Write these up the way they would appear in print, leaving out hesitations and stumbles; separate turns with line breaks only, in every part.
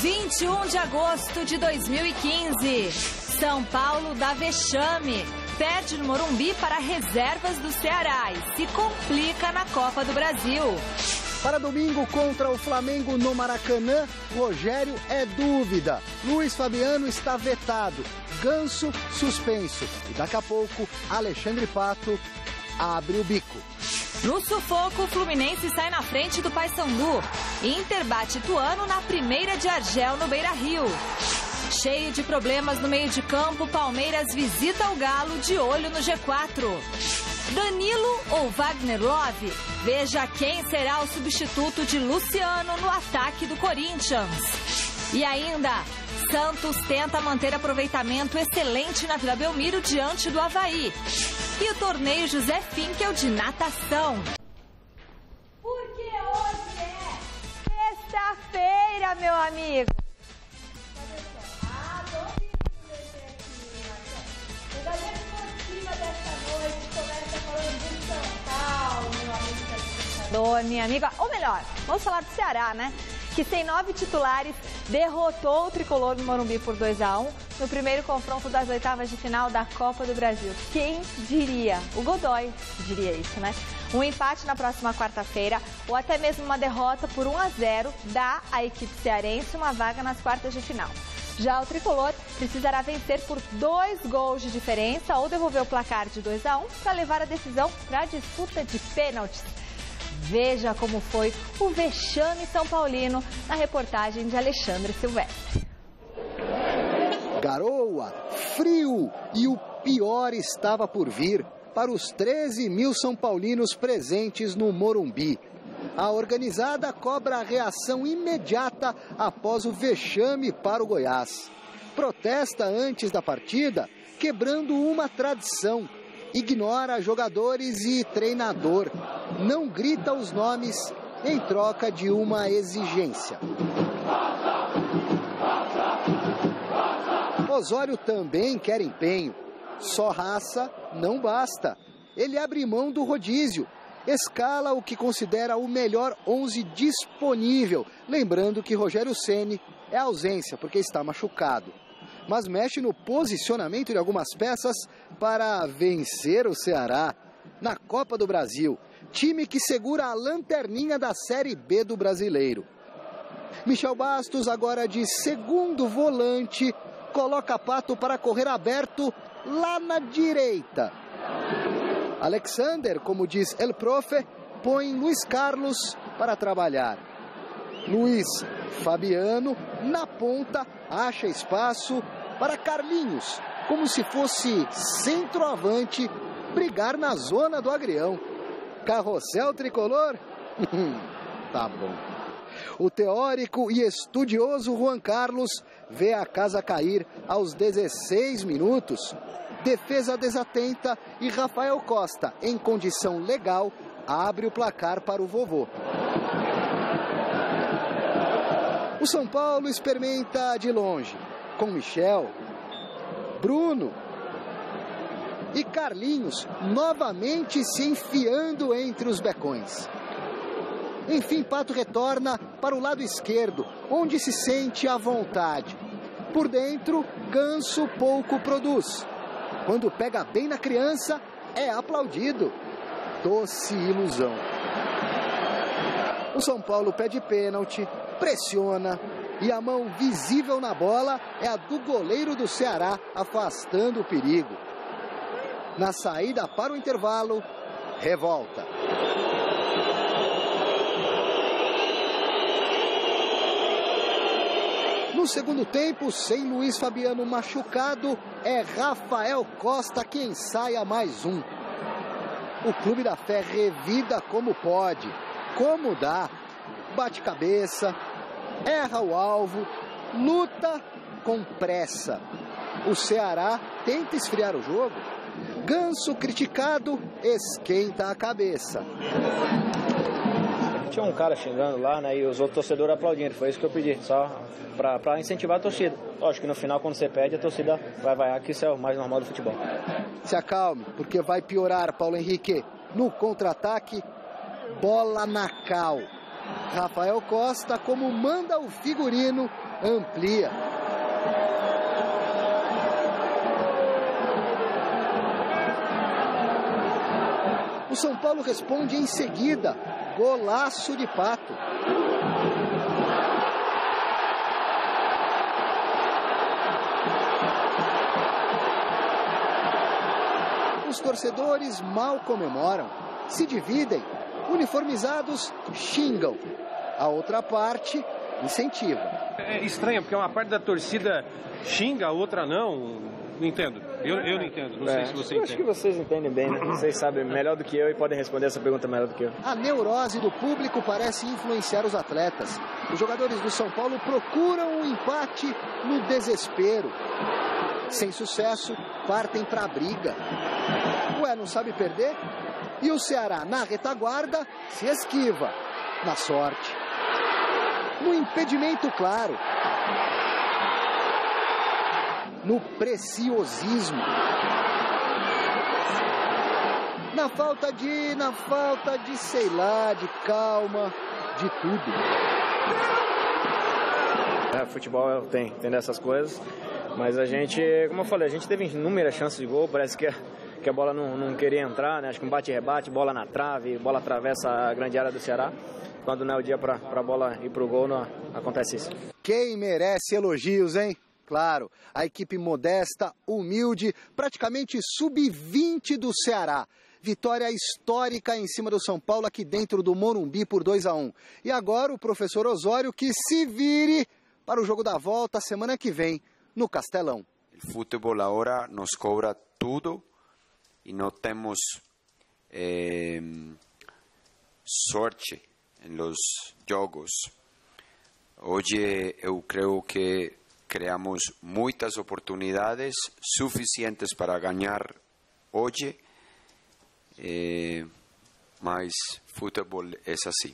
21 de agosto de 2015. São Paulo dá vexame. Perde no Morumbi para reservas do Ceará e se complica na Copa do Brasil.
Para domingo contra o Flamengo no Maracanã, Rogério é dúvida. Luiz Fabiano está vetado. Ganso suspenso. E daqui a pouco, Alexandre Pato abre o bico.
No sufoco, o Fluminense sai na frente do Paysandu. Inter bate Ituano na primeira de Argel no Beira-Rio. Cheio de problemas no meio de campo, Palmeiras visita o Galo de olho no G4. Danilo ou Wagner Love? Veja quem será o substituto de Luciano no ataque do Corinthians. E ainda, Santos tenta manter aproveitamento excelente na Vila Belmiro diante do Avaí. E o torneio José Finkel de natação. Porque hoje é sexta-feira, meu amigo. Minha amiga, ou melhor, vamos falar do Ceará, né? Que sem 9 titulares derrotou o tricolor no Morumbi por 2-1 no primeiro confronto das oitavas de final da Copa do Brasil. Quem diria? O Godoy diria isso, né? Um empate na próxima quarta-feira ou até mesmo uma derrota por 1-0 dá à equipe cearense uma vaga nas quartas de final. Já o tricolor precisará vencer por 2 gols de diferença ou devolver o placar de 2-1 para levar a decisão para a disputa de pênaltis. Veja como foi o vexame são paulino na reportagem de Alexandre Silvestre.
Garoa, frio e o pior estava por vir para os 13 mil são paulinos presentes no Morumbi. A organizada cobra a reação imediata após o vexame para o Goiás. Protesta antes da partida, quebrando uma tradição. Ignora jogadores e treinador. Não grita os nomes em troca de uma exigência. Osório também quer empenho. Só raça não basta. Ele abre mão do rodízio. Escala o que considera o melhor 11 disponível. Lembrando que Rogério Ceni é ausência porque está machucado. Mas mexe no posicionamento de algumas peças para vencer o Ceará na Copa do Brasil. Time que segura a lanterninha da Série B do Brasileiro. Michel Bastos, agora de segundo volante, coloca Pato para correr aberto lá na direita. Alexander, como diz El Profe, põe Luiz Carlos para trabalhar. Luiz Fabiano, na ponta, acha espaço para Carlinhos, como se fosse centroavante, brigar na zona do agrião. Carrossel tricolor? Tá bom. O teórico e estudioso Juan Carlos vê a casa cair aos 16 minutos. Defesa desatenta e Rafael Costa, em condição legal, abre o placar para o vovô. O São Paulo experimenta de longe, com Michel, Bruno e Carlinhos novamente se enfiando entre os becões. Enfim, Pato retorna para o lado esquerdo, onde se sente à vontade. Por dentro, Ganso pouco produz. Quando pega bem na criança, é aplaudido. Doce ilusão. O São Paulo pede pênalti, pressiona e a mão visível na bola é a do goleiro do Ceará, afastando o perigo. Na saída para o intervalo, revolta. No segundo tempo, sem Luiz Fabiano machucado, é Rafael Costa quem sai a mais um. O Clube da Fé revida como pode, como dá, bate cabeça, erra o alvo, luta com pressa. O Ceará tenta esfriar o jogo. Ganso, criticado, esquenta a cabeça.
Tinha um cara xingando lá, né, e os outros torcedores aplaudindo. Foi isso que eu pedi, só para incentivar a torcida. Lógico que no final, quando você pede, a torcida vai vaiar, que isso é o mais normal do futebol.
Se acalme, porque vai piorar, Paulo Henrique. No contra-ataque, bola na cal. Rafael Costa, como manda o figurino, amplia. O São Paulo responde em seguida. Golaço de Pato. Os torcedores mal comemoram, se dividem, uniformizados xingam. A outra parte incentiva.
É estranho, porque uma parte da torcida xinga, a outra não. Não entendo. Eu não entendo. Não sei se você entende.
Acho que vocês entendem bem, né? Vocês sabem melhor do que eu e podem responder essa pergunta melhor do que eu.
A neurose do público parece influenciar os atletas. Os jogadores do São Paulo procuram um empate no desespero. Sem sucesso, partem para a briga. Ué, não sabe perder? E o Ceará, na retaguarda, se esquiva. Na sorte. No impedimento claro. No preciosismo. Na falta de, sei lá, de calma, de tudo.
Futebol tem dessas coisas, mas a gente, como eu falei, a gente teve inúmeras chances de gol, parece que a bola não queria entrar, né? Acho que um bate-rebate, bola na trave, bola atravessa a grande área do Ceará. Quando não é o dia para a bola ir pro gol, não acontece isso.
Quem merece elogios, hein? Claro, a equipe modesta, humilde, praticamente sub-20 do Ceará. Vitória histórica em cima do São Paulo aqui dentro do Morumbi por 2-1. E agora o professor Osório que se vire para o jogo da volta semana que vem no Castelão.
O futebol agora nos cobra tudo e não temos sorte nos jogos. Hoje eu creio que criamos muitas oportunidades suficientes para ganhar hoje, mas futebol é assim.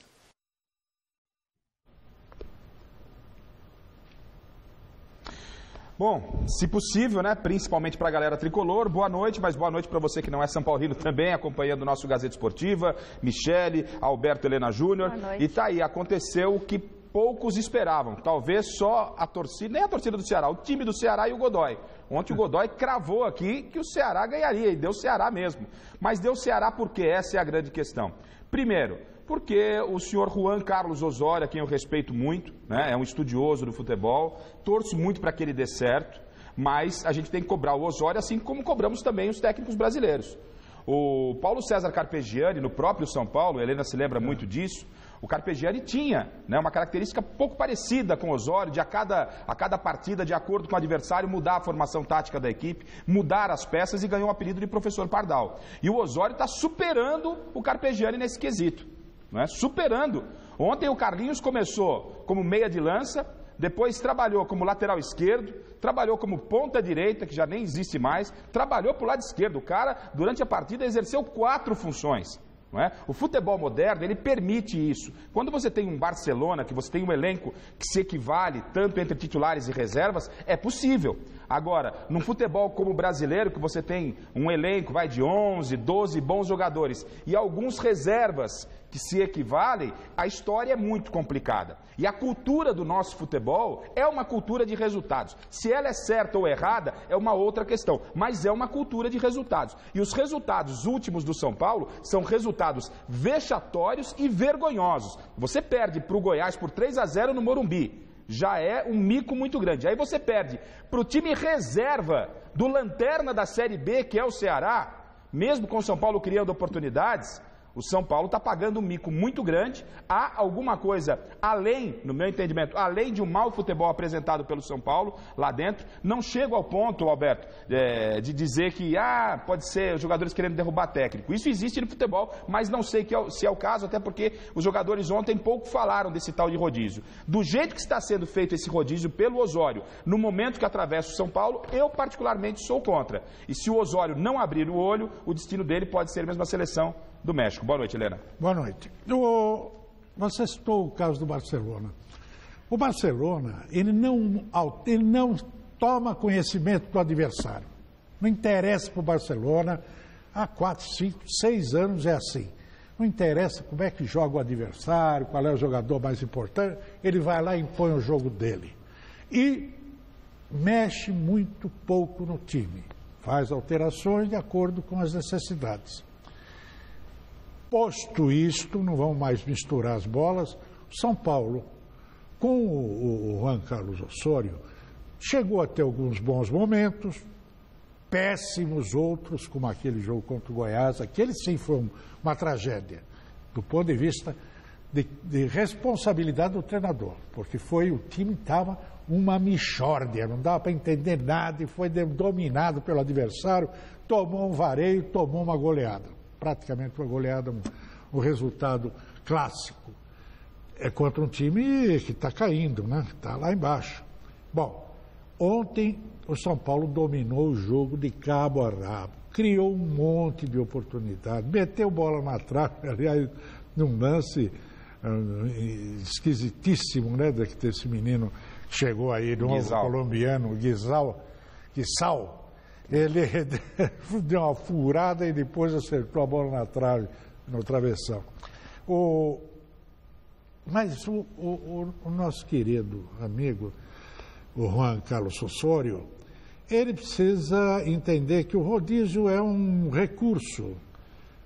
Bom, se possível, né, principalmente para a galera tricolor, boa noite, mas boa noite para você que não é São Paulino também, acompanhando o nosso Gazeta Esportiva, Michele, Alberto Helena Júnior. E tá aí, aconteceu o que poucos esperavam, talvez só a torcida, nem a torcida do Ceará, o time do Ceará e o Godoy. Ontem o Godoy cravou aqui que o Ceará ganharia, e deu Ceará mesmo. Mas deu Ceará porque essa é a grande questão. Primeiro, porque o senhor Juan Carlos Osório, a quem eu respeito muito, né, é um estudioso do futebol, torço muito para que ele dê certo, mas a gente tem que cobrar o Osório assim como cobramos também os técnicos brasileiros. O Paulo César Carpegiani, no próprio São Paulo, a Helena se lembra muito disso, o Carpegiani tinha, né, uma característica pouco parecida com o Osório, de a cada partida, de acordo com o adversário, mudar a formação tática da equipe, mudar as peças e ganhou o apelido de Professor Pardal. E o Osório está superando o Carpegiani nesse quesito, né, superando. Ontem o Carlinhos começou como meia de lança, depois trabalhou como lateral esquerdo, trabalhou como ponta direita, que já nem existe mais, trabalhou para o lado esquerdo. O cara, durante a partida, exerceu 4 funções. Não é? O futebol moderno, ele permite isso. Quando você tem um Barcelona, que você tem um elenco que se equivale tanto entre titulares e reservas, é possível. Agora, num futebol como o brasileiro, que você tem um elenco, vai de 11, 12 bons jogadores e alguns reservas que se equivalem, a história é muito complicada. E a cultura do nosso futebol é uma cultura de resultados. Se ela é certa ou errada, é uma outra questão, mas é uma cultura de resultados. E os resultados últimos do São Paulo são resultados vexatórios e vergonhosos. Você perde para o Goiás por 3-0 no Morumbi, já é um mico muito grande. Aí você perde para o time reserva do lanterna da Série B, que é o Ceará, mesmo com o São Paulo criando oportunidades. O São Paulo está pagando um mico muito grande. Há alguma coisa além, no meu entendimento, além de um mau futebol apresentado pelo São Paulo lá dentro. Não chego ao ponto, Alberto, de dizer que pode ser os jogadores querendo derrubar técnico. Isso existe no futebol, mas não sei se é o caso, até porque os jogadores ontem pouco falaram desse tal de rodízio. Do jeito que está sendo feito esse rodízio pelo Osório, no momento que atravessa o São Paulo, eu particularmente sou contra. E se o Osório não abrir o olho, o destino dele pode ser mesmo a seleção do México. Boa noite, Helena.
Boa noite. Você citou o caso do Barcelona. O Barcelona, ele não toma conhecimento do adversário. Não interessa para o Barcelona, há 4, 5, 6 anos é assim. Não interessa como é que joga o adversário, qual é o jogador mais importante, ele vai lá e impõe o jogo dele. E mexe muito pouco no time. Faz alterações de acordo com as necessidades. Posto isto, não vamos mais misturar as bolas, São Paulo, com o Juan Carlos Osório, chegou a ter alguns bons momentos, péssimos outros, como aquele jogo contra o Goiás. Aquele sim foi uma tragédia, do ponto de vista de responsabilidade do treinador, porque o time estava uma mixórdia, não dava para entender nada e foi dominado pelo adversário, tomou um vareio, tomou uma goleada. Praticamente uma goleada, um resultado clássico. É contra um time que está caindo, né? Está lá embaixo. Bom, ontem o São Paulo dominou o jogo de cabo a rabo, criou um monte de oportunidades, meteu bola na trave, aliás, num lance esquisitíssimo, né? Desse menino que chegou aí, do colombiano, Guizal. Ele deu uma furada e depois acertou a bola na trave, no travessão. Mas o nosso querido amigo, o Juan Carlos Osório, ele precisa entender que o rodízio é um recurso,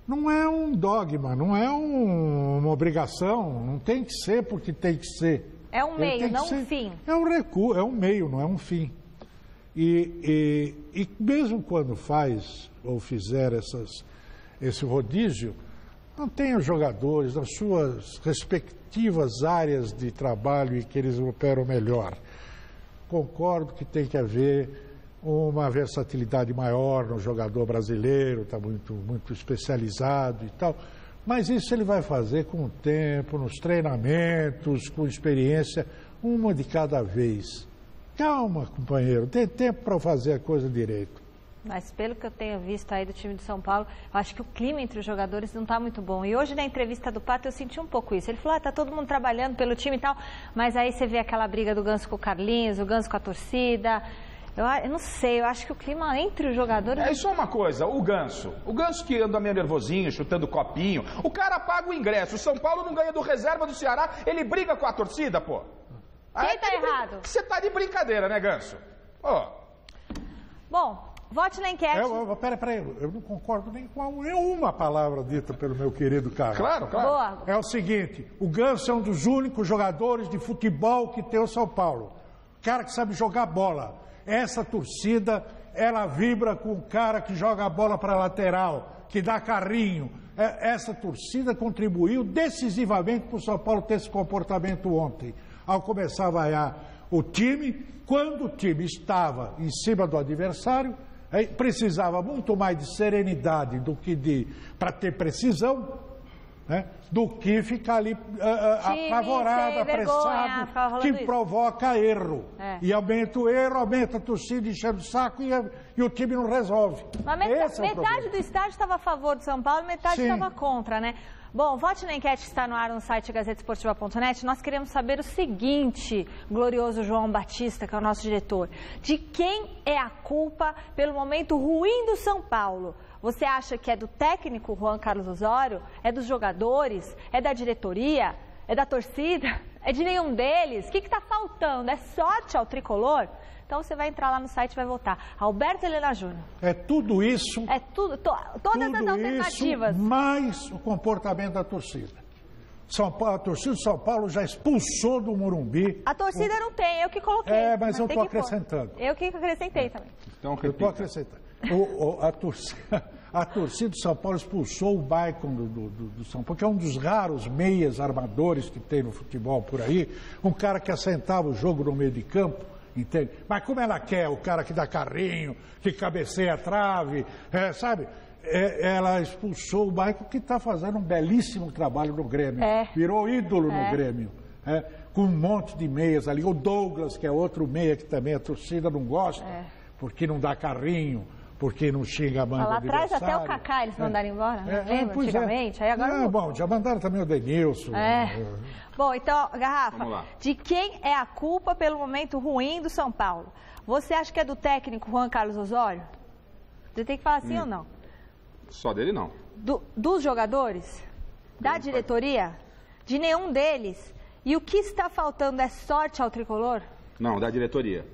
não é um dogma, não é uma obrigação, não tem que ser porque tem que ser.
É um meio, não um fim.
É um recurso, é um meio, não é um fim. E mesmo quando faz ou fizer esse rodízio, não tem os jogadores nas suas respectivas áreas de trabalho e que eles operam melhor. Concordo que tem que haver uma versatilidade maior no jogador brasileiro, está muito especializado e tal, mas isso ele vai fazer com o tempo, nos treinamentos, com experiência, uma de cada vez. Calma, companheiro, tem tempo para fazer a coisa direito.
Mas pelo que eu tenho visto aí do time de São Paulo, eu acho que o clima entre os jogadores não está muito bom. E hoje na entrevista do Pato eu senti um pouco isso. Ele falou, está todo mundo trabalhando pelo time e tal, mas aí você vê aquela briga do Ganso com o Carlinhos, o Ganso com a torcida. Eu não sei, eu acho que o clima entre os jogadores...
É só uma coisa, o Ganso que anda meio nervosinho, chutando copinho, o cara paga o ingresso, o São Paulo não ganha do reserva do Ceará, ele briga com a torcida, pô.
Quem tá errado?
Você tá de brincadeira, né, Ganso?
Bom, vote na enquete.
Peraí, eu não concordo nem com nenhuma palavra dita pelo meu querido Carlos.
Claro.
Boa.
É o seguinte, o Ganso é um dos únicos jogadores de futebol que tem o São Paulo. Cara que sabe jogar bola. Essa torcida, ela vibra com o cara que joga a bola para a lateral, que dá carrinho. Essa torcida contribuiu decisivamente para o São Paulo ter esse comportamento ontem. Ao começar a vaiar o time, quando o time estava em cima do adversário, precisava muito mais de serenidade do que para ter precisão, né, do que ficar ali apavorado, apressado, que provoca erro. E aumenta o erro, aumenta a torcida, enchendo o saco e o time não resolve.
Mas metade do estádio estava a favor do São Paulo, metade estava contra, né? Bom, vote na enquete que está no ar no site gazetesportiva.net. Nós queremos saber o seguinte, glorioso João Batista, que é o nosso diretor. De quem é a culpa pelo momento ruim do São Paulo? Você acha que é do técnico Juan Carlos Osório? É dos jogadores? É da diretoria? É da torcida? É de nenhum deles? O que está faltando? É sorte ao tricolor? Então você vai entrar lá no site e vai votar. Alberto Helena Júnior.
É tudo isso.
É tudo, todas as alternativas.
Isso, mais o comportamento da torcida. A torcida do São Paulo já expulsou do Morumbi.
A torcida não tem, eu que coloquei.
Mas eu estou acrescentando.
Eu que acrescentei também.
Então, eu estou acrescentando. A torcida do São Paulo expulsou o Maicon do São Paulo, que é um dos raros meias armadores que tem no futebol por aí. Um cara que assentava o jogo no meio de campo. Entende? Mas como ela quer, o cara que dá carrinho, que cabeceia a trave, sabe? Ela expulsou o Maicon, que está fazendo um belíssimo trabalho no Grêmio. Virou ídolo no Grêmio. Com um monte de meias ali. O Douglas, que é outro meia que também a torcida não gosta, porque não dá carrinho, porque não xinga a banda
lá atrás até o Kaká eles mandaram embora, lembra? Antigamente. Aí agora
bom, já mandaram também o Denilson.
Bom, então, Garrafa, de quem é a culpa pelo momento ruim do São Paulo? Você acha que é do técnico Juan Carlos Osório? Você tem que falar sim ou não?
Só dele não.
Dos jogadores? Da diretoria? De nenhum deles? E o que está faltando é sorte ao tricolor?
Não, da diretoria.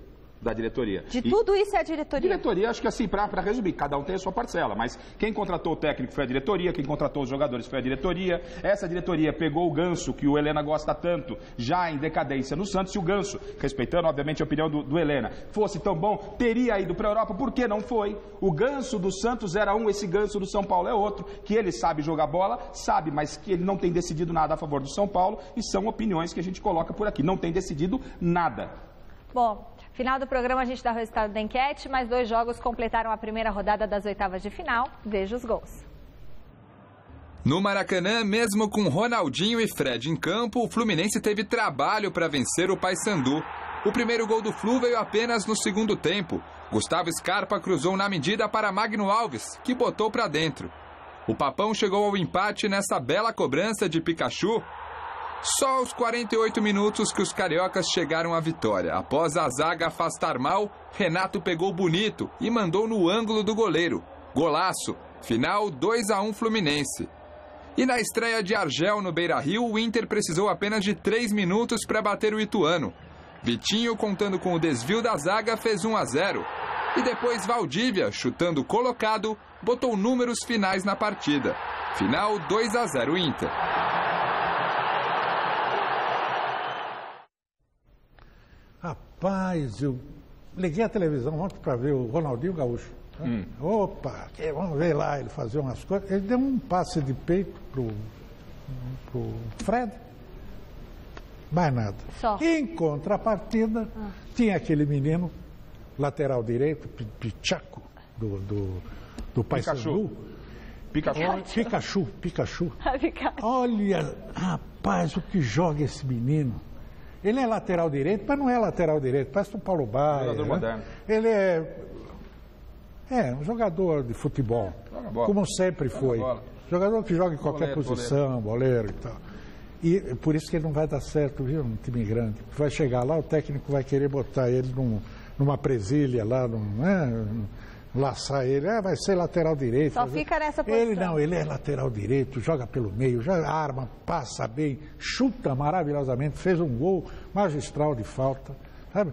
Da diretoria.
De tudo isso é a diretoria?
Diretoria, acho que assim, para resumir, cada um tem a sua parcela, mas quem contratou o técnico foi a diretoria, quem contratou os jogadores foi a diretoria. Essa diretoria pegou o Ganso, que o Helena gosta tanto, já em decadência no Santos, e o Ganso, respeitando obviamente a opinião do Helena, fosse tão bom, teria ido para a Europa, por que não foi? O Ganso do Santos era um, esse Ganso do São Paulo é outro, que ele sabe jogar bola, sabe, mas que ele não tem decidido nada a favor do São Paulo, e são opiniões que a gente coloca por aqui, não tem decidido nada.
Bom, final do programa a gente dá o resultado da enquete, mas 2 jogos completaram a primeira rodada das oitavas de final. Veja os gols.
No Maracanã, mesmo com Ronaldinho e Fred em campo, o Fluminense teve trabalho para vencer o Paysandu. O primeiro gol do Flu veio apenas no segundo tempo. Gustavo Scarpa cruzou na medida para Magno Alves, que botou para dentro. O Papão chegou ao empate nessa bela cobrança de Pikachu. Só aos 48 minutos que os cariocas chegaram à vitória. Após a zaga afastar mal, Renato pegou bonito e mandou no ângulo do goleiro. Golaço. Final 2-1 Fluminense. E na estreia de Argel no Beira-Rio, o Inter precisou apenas de 3 minutos para bater o Ituano. Vitinho, contando com o desvio da zaga, fez 1-0. E depois Valdívia, chutando colocado, botou números finais na partida. Final 2-0 Inter.
Rapaz, eu liguei a televisão ontem para ver o Ronaldinho Gaúcho. Opa, vamos ver lá ele fazer umas coisas. Ele deu um passe de peito pro Fred. Mais nada.
Só.
Em contrapartida, tinha aquele menino, lateral direito, Pichaco, do Paysandu. Pikachu. Olha, rapaz, o que joga esse menino. Ele é lateral direito, mas não é lateral direito, parece o Paulo Baia.
Jogador moderno.
Ele é um jogador de futebol, como sempre foi. Jogador que joga em qualquer posição, boleiro e tal. E por isso que ele não vai dar certo, viu, num time grande. Vai chegar lá, o técnico vai querer botar ele numa presilha lá, laçar ele, vai ser lateral direito.
Só fica nessa posição.
Ele é lateral direito, joga pelo meio, arma, passa bem, chuta maravilhosamente, fez um gol magistral de falta, sabe?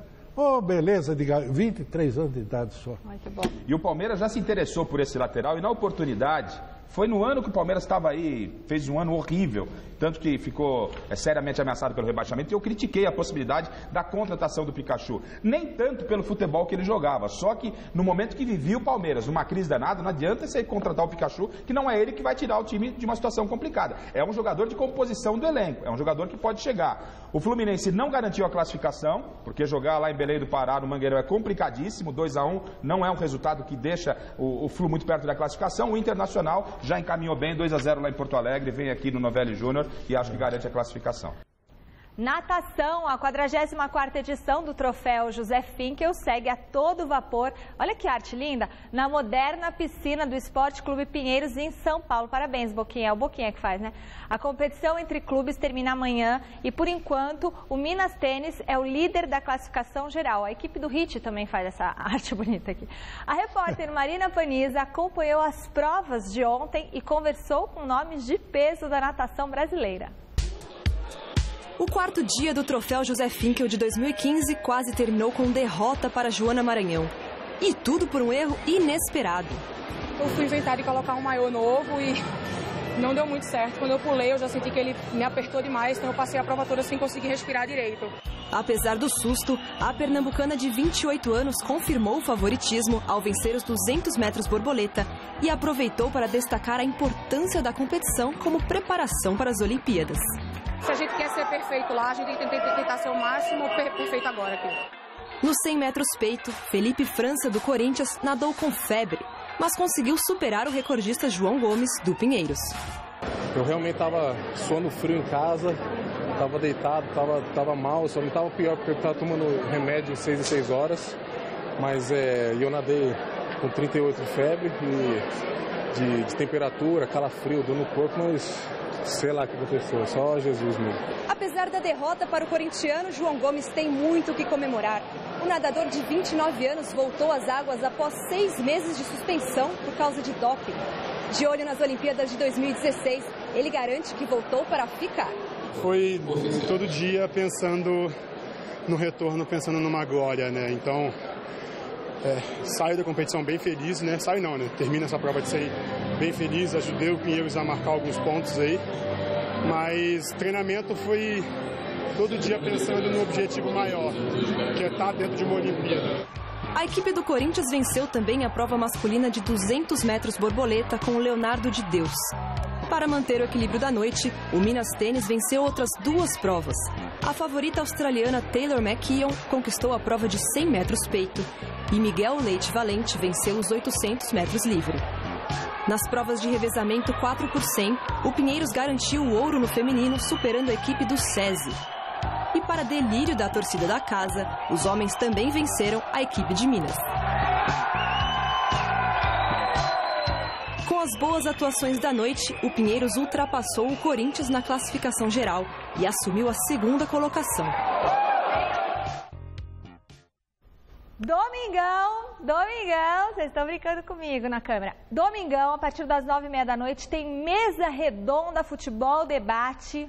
Beleza, de 23 anos de idade só.
Muito bom.
E o Palmeiras já se interessou por esse lateral e na oportunidade, foi no ano que o Palmeiras estava aí, fez um ano horrível, tanto que ficou seriamente ameaçado pelo rebaixamento, e eu critiquei a possibilidade da contratação do Pikachu. Nem tanto pelo futebol que ele jogava, só que no momento que vivia o Palmeiras, numa crise danada, não adianta você contratar o Pikachu, que não é ele que vai tirar o time de uma situação complicada. É um jogador de composição do elenco, é um jogador que pode chegar. O Fluminense não garantiu a classificação, porque jogar lá em Belém do Pará, no Mangueirão, é complicadíssimo, 2-1, não é um resultado que deixa o Flu muito perto da classificação. O Internacional já encaminhou bem, 2-0 lá em Porto Alegre, vem aqui no Novelli Júnior e acho que garante a classificação.
Natação, a 44ª edição do troféu José Finkel segue a todo vapor. Olha que arte linda, na moderna piscina do Esporte Clube Pinheiros em São Paulo. Parabéns, Boquinha, é o Boquinha que faz, né? A competição entre clubes termina amanhã e, por enquanto, o Minas Tênis é o líder da classificação geral. A equipe do HIT também faz essa arte bonita aqui. A repórter Marina Paniza acompanhou as provas de ontem e conversou com nomes de peso da natação brasileira.
O 4º dia do troféu José Finkel de 2015 quase terminou com derrota para Joana Maranhão. E tudo por um erro inesperado.
Eu fui inventar de colocar um maiô novo e não deu muito certo. Quando eu pulei, eu já senti que ele me apertou demais, então eu passei a prova toda sem conseguir respirar direito.
Apesar do susto, a pernambucana de 28 anos confirmou o favoritismo ao vencer os 200 metros borboleta e aproveitou para destacar a importância da competição como preparação para as Olimpíadas.
Se a gente quer ser perfeito lá, a gente tem que tentar ser o máximo perfeito agora aqui.
Nos 100 metros peito, Felipe França, do Corinthians, nadou com febre, mas conseguiu superar o recordista João Gomes, do Pinheiros.
Eu realmente estava suando frio em casa, estava deitado, estava mal, só não estava pior porque eu estava tomando remédio 6 em 6 horas, mas eu nadei com 38 de febre e de temperatura, calafrio, dor no corpo, mas sei lá o que aconteceu, só Jesus mesmo.
Apesar da derrota para o corintiano, João Gomes tem muito o que comemorar. O nadador de 29 anos voltou às águas após 6 meses de suspensão por causa de doping. De olho nas Olimpíadas de 2016, ele garante que voltou para ficar.
Foi todo dia pensando no retorno, pensando numa glória, né? Então, saio da competição bem feliz, né? Saio não, né? Termina essa prova de 100 bem feliz, ajudei o Pinheiros a marcar alguns pontos aí, mas treinamento foi todo dia pensando no objetivo maior, que é estar dentro de uma Olimpíada.
A equipe do Corinthians venceu também a prova masculina de 200 metros borboleta com o Leonardo de Deus. Para manter o equilíbrio da noite, o Minas Tênis venceu outras 2 provas. A favorita australiana Taylor McKeown conquistou a prova de 100 metros peito e Miguel Leite Valente venceu os 800 metros livre. Nas provas de revezamento 4x100, o Pinheiros garantiu o ouro no feminino, superando a equipe do SESI. E para delírio da torcida da casa, os homens também venceram a equipe de Minas. Com as boas atuações da noite, o Pinheiros ultrapassou o Corinthians na classificação geral e assumiu a 2ª colocação.
Domingão, vocês estão brincando comigo na câmera. Domingão, a partir das 9h30 da noite, tem mesa redonda Futebol Debate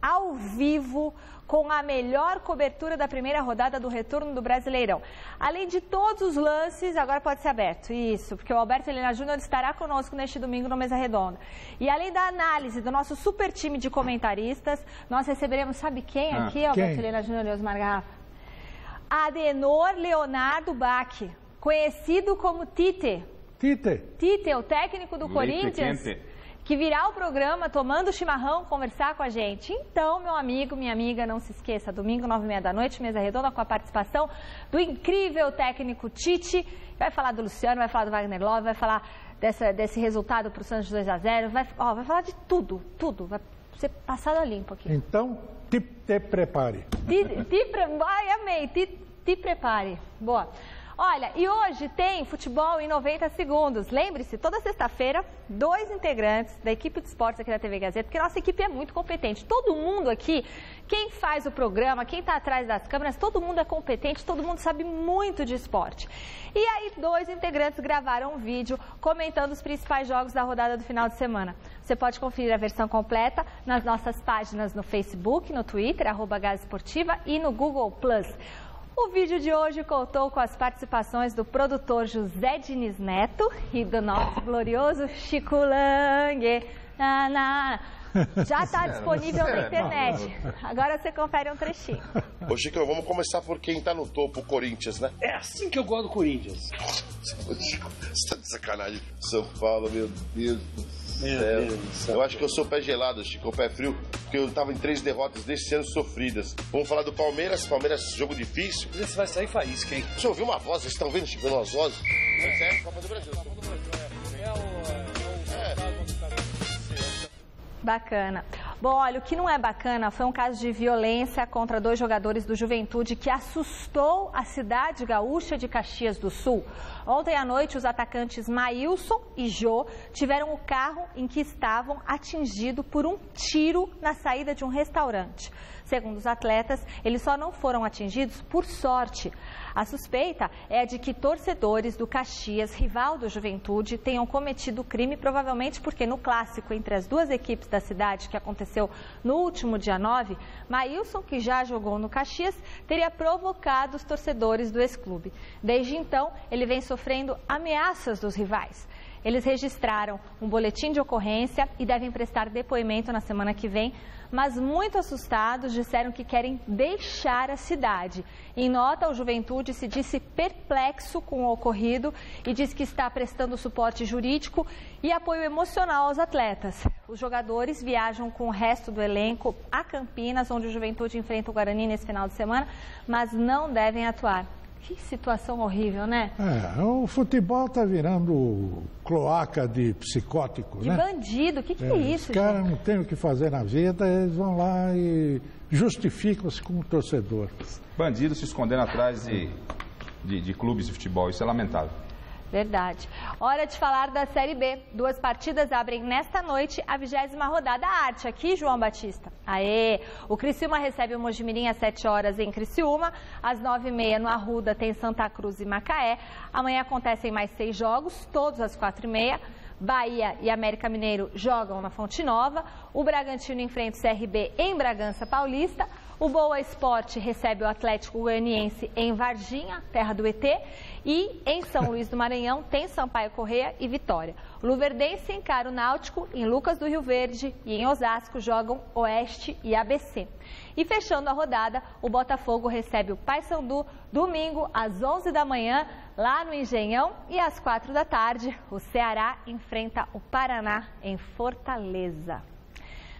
ao vivo, com a melhor cobertura da primeira rodada do retorno do Brasileirão. Além de todos os lances, agora pode ser aberto, isso, porque o Alberto Helena Júnior estará conosco neste domingo no Mesa Redonda. E além da análise do nosso super time de comentaristas, nós receberemos, sabe quem aqui, Alberto Helena Júnior e Osmar Garrafa? Adenor Leonardo Bach, conhecido como Tite. Tite, o técnico do Corinthians, que virá ao programa tomando chimarrão, conversar com a gente. Então, meu amigo, minha amiga, não se esqueça, domingo, 9h30 da noite, Mesa Redonda, com a participação do incrível técnico Tite. Vai falar do Luciano, vai falar do Wagner Love, vai falar desse resultado para o Santos 2-0, vai falar de tudo. Vai ser passado a limpo aqui.
Então, te prepare.
Ai, amei, te prepare. Boa. Olha, e hoje tem futebol em 90 segundos. Lembre-se, toda sexta-feira, 2 integrantes da equipe de esportes aqui da TV Gazeta, porque nossa equipe é muito competente. Todo mundo aqui, quem faz o programa, quem está atrás das câmeras, todo mundo é competente, todo mundo sabe muito de esporte. E aí, 2 integrantes gravaram um vídeo comentando os principais jogos da rodada do final de semana. Você pode conferir a versão completa nas nossas páginas no Facebook, no Twitter, @GazEsportiva e no Google+. O vídeo de hoje contou com as participações do produtor José Diniz Neto e do nosso glorioso Chico Lang. Já está disponível na internet. Agora você confere um trechinho.
Ô Chico, vamos começar por quem está no topo, o Corinthians, né? É assim que eu gosto do Corinthians. Ô Chico, você tá de sacanagem. São Paulo, meu Deus do céu. Eu acho que eu sou pé gelado, Chico, pé frio, porque eu tava em 3 derrotas desse ano sofridas. Vamos falar do Palmeiras, jogo difícil.
Você vai sair faísca, hein?
Você ouviu uma voz, vocês estão vendo, Chico, umas vozes? Mas é, Copa do Brasil.
Bacana. Bom, olha, o que não é bacana foi um caso de violência contra 2 jogadores do Juventude que assustou a cidade gaúcha de Caxias do Sul. Ontem à noite, os atacantes Maílson e Jô tiveram o carro em que estavam atingido por um tiro na saída de um restaurante. Segundo os atletas, eles só não foram atingidos por sorte. A suspeita é de que torcedores do Caxias, rival do Juventude, tenham cometido o crime, provavelmente porque no clássico entre as 2 equipes da cidade, que aconteceu no último dia 9, Maílson, que já jogou no Caxias, teria provocado os torcedores do ex-clube. Desde então, ele vem sofrendo ameaças dos rivais. Eles registraram um boletim de ocorrência e devem prestar depoimento na semana que vem, mas muito assustados disseram que querem deixar a cidade. Em nota, o Juventude se disse perplexo com o ocorrido e diz que está prestando suporte jurídico e apoio emocional aos atletas. Os jogadores viajam com o resto do elenco a Campinas, onde o Juventude enfrenta o Guarani nesse final de semana, mas não devem atuar. Que situação horrível, né?
O futebol tá virando cloaca de psicótico,
né? De bandido, o que é isso,
Os caras não têm o que fazer na vida, eles vão lá e justificam-se como torcedor.
Bandidos se escondendo atrás de clubes de futebol, isso é lamentável.
Verdade. Hora de falar da Série B. 2 partidas abrem nesta noite a 20ª rodada. A arte aqui, João Batista. Aê! O Criciúma recebe o Mojimirim às 7 horas em Criciúma. Às 9h30 no Arruda tem Santa Cruz e Macaé. Amanhã acontecem mais 6 jogos, todos às 4h30.
Bahia e América Mineiro jogam na Fonte Nova. O Bragantino enfrenta o CRB em Bragança Paulista. O Boa Esporte recebe o Atlético Goianiense em Varginha, terra do ET. E em São Luís do Maranhão tem Sampaio Corrêa e Vitória. O Luverdense encara o Náutico em Lucas do Rio Verde e em Osasco jogam Oeste e ABC. E fechando a rodada, o Botafogo recebe o Paysandu domingo às 11 da manhã lá no Engenhão e às 4 da tarde o Ceará enfrenta o Paraná em Fortaleza.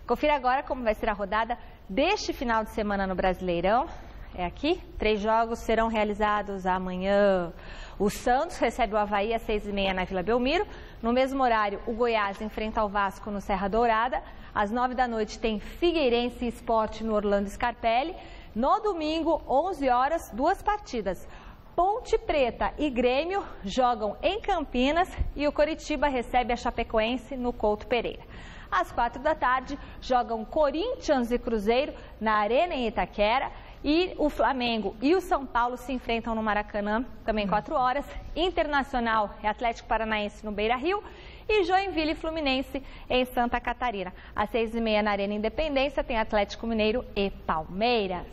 Confira agora como vai ser a rodada deste final de semana no Brasileirão. É aqui, 3 jogos serão realizados amanhã. O Santos recebe o Avaí às 6h30 na Vila Belmiro. No mesmo horário, o Goiás enfrenta o Vasco no Serra Dourada. Às 9 da noite tem Figueirense e Sport no Orlando Scarpelli. No domingo, 11 horas, 2 partidas. Ponte Preta e Grêmio jogam em Campinas e o Coritiba recebe a Chapecoense no Couto Pereira. Às 4 da tarde, jogam Corinthians e Cruzeiro na Arena em Itaquera. E o Flamengo e o São Paulo se enfrentam no Maracanã, também 4 horas. Internacional e Atlético Paranaense no Beira-Rio. E Joinville e Fluminense em Santa Catarina. Às 6h30 na Arena Independência tem Atlético Mineiro e Palmeiras.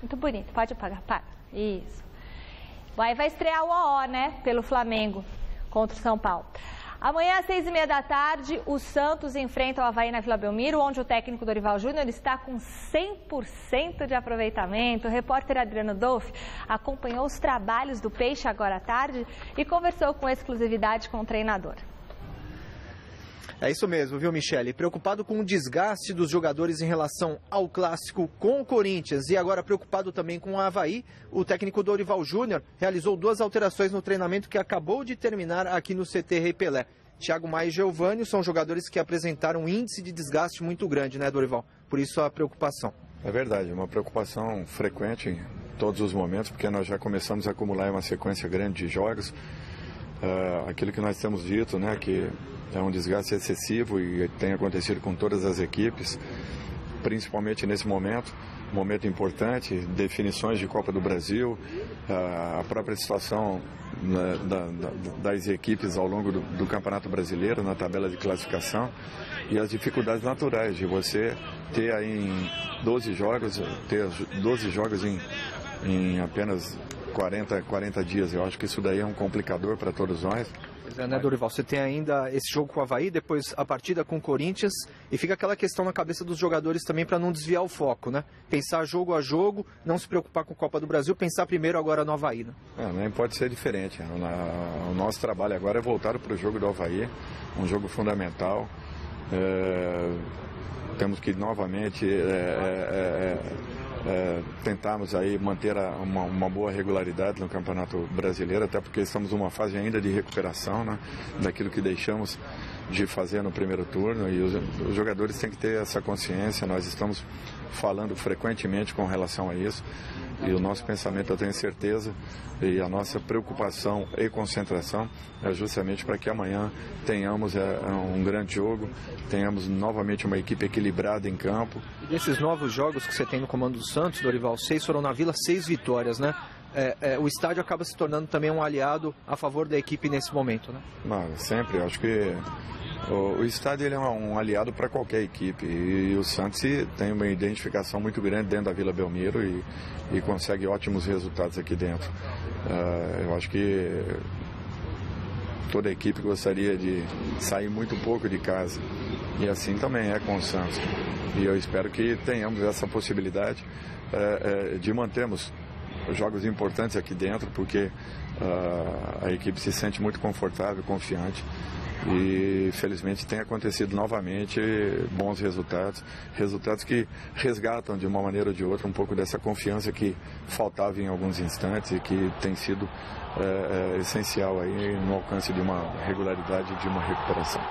Muito bonito, pode apagar, para. Isso. Aí vai estrear o OO, né, pelo Flamengo contra o São Paulo. Amanhã, às 6h30 da tarde, o Santos enfrenta o Avaí na Vila Belmiro, onde o técnico Dorival Júnior está com 100% de aproveitamento. O repórter Adriano Dolfi acompanhou os trabalhos do Peixe agora à tarde e conversou com exclusividade com o treinador.
É isso mesmo, viu, Michele? Preocupado com o desgaste dos jogadores em relação ao clássico com o Corinthians e agora preocupado também com o Avaí, o técnico Dorival Júnior realizou 2 alterações no treinamento que acabou de terminar aqui no CT Rei Pelé. Thiago Maia e Geovânio são jogadores que apresentaram um índice de desgaste muito grande, né, Dorival? Por isso a preocupação.
É verdade, uma preocupação frequente em todos os momentos, porque nós já começamos a acumular uma sequência grande de jogos. Aquilo que nós temos dito, né, que é um desgaste excessivo e tem acontecido com todas as equipes, principalmente nesse momento importante, definições de Copa do Brasil, a própria situação das equipes ao longo do Campeonato Brasileiro, na tabela de classificação, e as dificuldades naturais de você ter aí em 12 jogos em apenas 40 dias. Eu acho que isso daí é um complicador para todos nós.
Pois é, né, Dorival? Você tem ainda esse jogo com o Avaí, depois a partida com o Corinthians, e fica aquela questão na cabeça dos jogadores também para não desviar o foco, né? Pensar jogo a jogo, não se preocupar com a Copa do Brasil, pensar primeiro agora no Avaí, né?
Nem pode ser diferente. O nosso trabalho agora é voltado para o jogo do Avaí, um jogo fundamental. Temos que novamente tentarmos aí manter uma boa regularidade no Campeonato Brasileiro, até porque estamos numa fase ainda de recuperação, né, daquilo que deixamos de fazer no primeiro turno, e os jogadores têm que ter essa consciência. Nós estamos falando frequentemente com relação a isso, e o nosso pensamento, eu tenho certeza, e a nossa preocupação e concentração é justamente para que amanhã tenhamos um grande jogo, tenhamos novamente uma equipe equilibrada em campo.
E desses novos jogos que você tem no comando do Santos, Dorival, 6 foram na Vila, 6 vitórias, né? O estádio acaba se tornando também um aliado a favor da equipe nesse momento, né?
Sempre, eu acho que o estádio ele é um aliado para qualquer equipe, e o Santos tem uma identificação muito grande dentro da Vila Belmiro e consegue ótimos resultados aqui dentro. Eu acho que toda a equipe gostaria de sair muito pouco de casa, e assim também é com o Santos. E eu espero que tenhamos essa possibilidade de mantermos jogos importantes aqui dentro, porque a equipe se sente muito confortável, confiante. E felizmente tem acontecido novamente bons resultados que resgatam de uma maneira ou de outra um pouco dessa confiança que faltava em alguns instantes e que tem sido essencial aí no alcance de uma regularidade, de uma recuperação.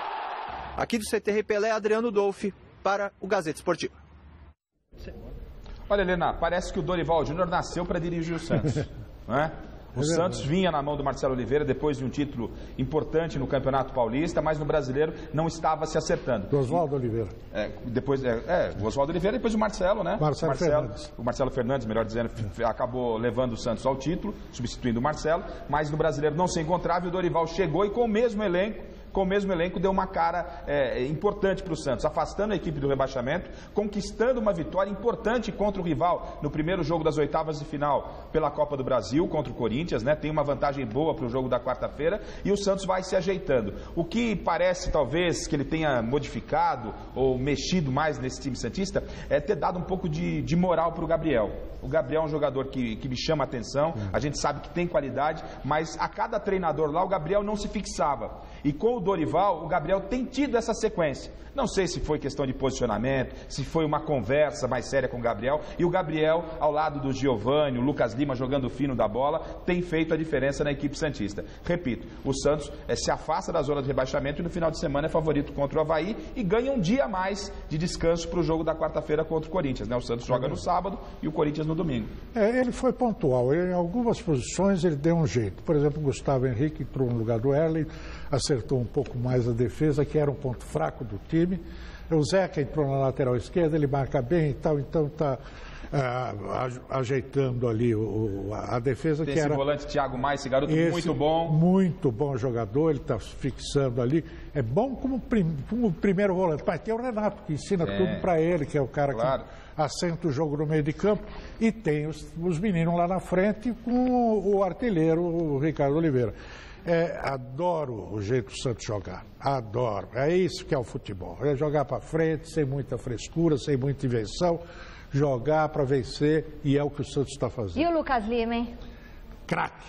Aqui do CT Pelé, Adriano Dolfi para o Gazeta Esportiva.
Olha, Helena, parece que o Dorival Júnior nasceu para dirigir o Santos, não é? O Santos vinha na mão do Marcelo Oliveira depois de um título importante no Campeonato Paulista, mas no Brasileiro não estava se acertando.
Do Oswaldo Oliveira.
O Oswaldo Oliveira, depois o Marcelo, né?
Fernandes.
O Marcelo Fernandes, melhor dizendo, acabou levando o Santos ao título, substituindo o Marcelo, mas no Brasileiro não se encontrava, e o Dorival chegou e com o mesmo elenco com o mesmo elenco, deu uma cara importante para o Santos, afastando a equipe do rebaixamento, conquistando uma vitória importante contra o rival no primeiro jogo das oitavas de final pela Copa do Brasil contra o Corinthians, né? Tem uma vantagem boa para o jogo da quarta-feira e o Santos vai se ajeitando. O que parece, talvez, que ele tenha modificado ou mexido mais nesse time santista é ter dado um pouco de moral para o Gabriel. O Gabriel é um jogador que me chama a atenção, a gente sabe que tem qualidade, mas a cada treinador lá o Gabriel não se fixava. E com o Dorival, o Gabriel tem tido essa sequência. Não sei se foi questão de posicionamento, se foi uma conversa mais séria com o Gabriel. E o Gabriel, ao lado do Giovani, o Lucas Lima jogando fino da bola, tem feito a diferença na equipe santista. Repito, o Santos se afasta da zona de rebaixamento e no final de semana é favorito contra o Avaí e ganha um dia a mais de descanso para o jogo da quarta-feira contra o Corinthians, né? O Santos joga no sábado e o Corinthians no domingo.
Ele foi pontual. Em algumas posições ele deu um jeito. Por exemplo, o Gustavo Henrique entrou no lugar do Erling, acertou um pouco mais a defesa, que era um ponto fraco do time. O Zeca entrou na lateral esquerda, ele marca bem e tal, então está ajeitando ali a defesa.
Tem
que
esse
era
volante Thiago Maia, esse garoto muito bom.
Muito bom jogador, ele está fixando ali. É bom como primeiro volante, mas tem o Renato que ensina tudo para ele, que é o cara que assenta o jogo no meio de campo, e tem os meninos lá na frente com o artilheiro, o Ricardo Oliveira. Adoro o jeito do Santos jogar, adoro, é isso que é o futebol, é jogar para frente, sem muita frescura, sem muita invenção, jogar para vencer, e é o que o Santos está fazendo.
E o Lucas Lima, hein?
Craque,